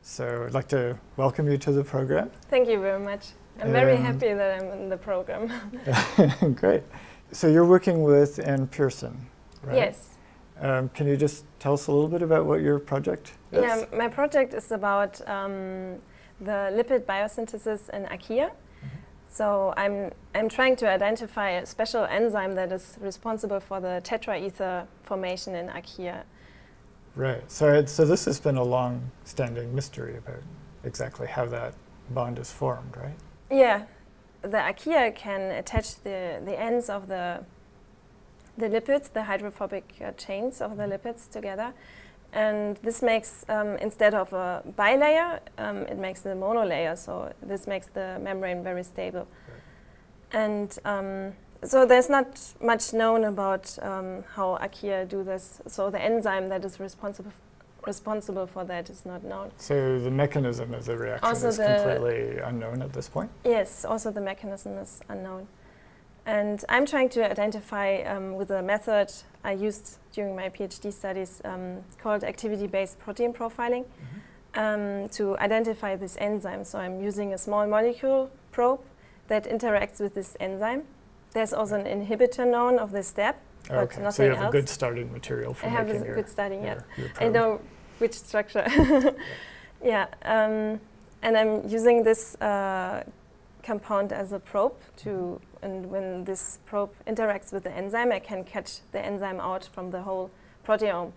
So I'd like to welcome you to the program. Thank you very much. I'm very happy that I'm in the program. Great. So you're working with Anne Pearson, right? Yes. Can you just tell us a little bit about what your project is? Yeah, my project is about the lipid biosynthesis in archaea. So I'm trying to identify a special enzyme that is responsible for the tetraether formation in archaea. Right. So this has been a long-standing mystery about exactly how that bond is formed, right? Yeah. The archaea can attach the ends of the lipids, the hydrophobic chains of the lipids together. And this makes, instead of a bilayer, it makes the monolayer. So this makes the membrane very stable. Right. And so there's not much known about how archaea do this. So the enzyme that is responsible for that is not known. So the mechanism of the reaction also is completely unknown at this point? Yes, also the mechanism is unknown. And I'm trying to identify with a method I used during my PhD studies called activity-based protein profiling to identify this enzyme. So I'm using a small molecule probe that interacts with this enzyme. There's also an inhibitor known of this step, but okay. nothing else. So you have a good starting material for making your I have a good starting, your I know which structure. Yeah, and I'm using this compound as a probe to, and when this probe interacts with the enzyme, I can catch the enzyme out from the whole proteome.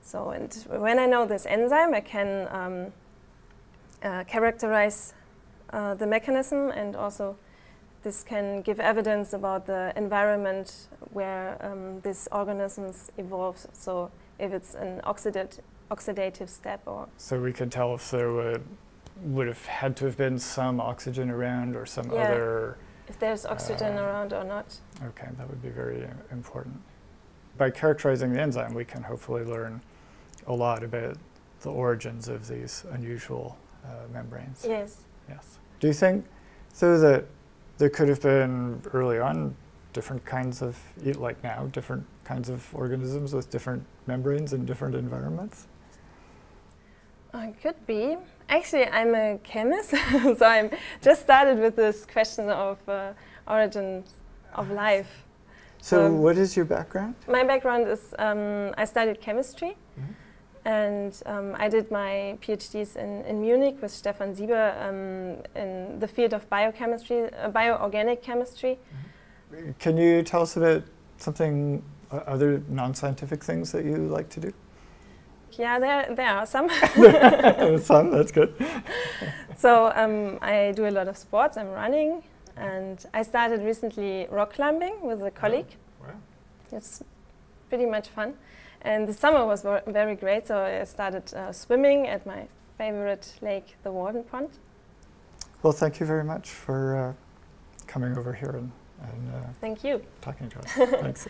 So, and when I know this enzyme, I can characterize the mechanism, and also this can give evidence about the environment where this organisms evolve. So if it's an oxidative step, or so we could tell if there would have had to have been some oxygen around or some other. If there's oxygen around or not. Okay, that would be very important. By characterizing the enzyme, we can hopefully learn a lot about the origins of these unusual membranes. Yes. Yes. Do you think, so that there could have been early on different kinds of, like now, different kinds of organisms with different membranes in different environments? Could be. Actually, I'm a chemist, so I'm just started with this question of origins of life. So what is your background? My background is I studied chemistry, and I did my PhDs in Munich with Stefan Sieber in the field of biochemistry, bioorganic chemistry. Can you tell us about something, other non-scientific things that you like to do? Yeah, there are some. Some, that's good. So I do a lot of sports. I'm running, and I started recently rock climbing with a colleague. Oh, wow. It's pretty much fun. And the summer was very great, so I started swimming at my favorite lake, the Warden Pond. Well, thank you very much for coming over here and thank you. talking to us. Thanks.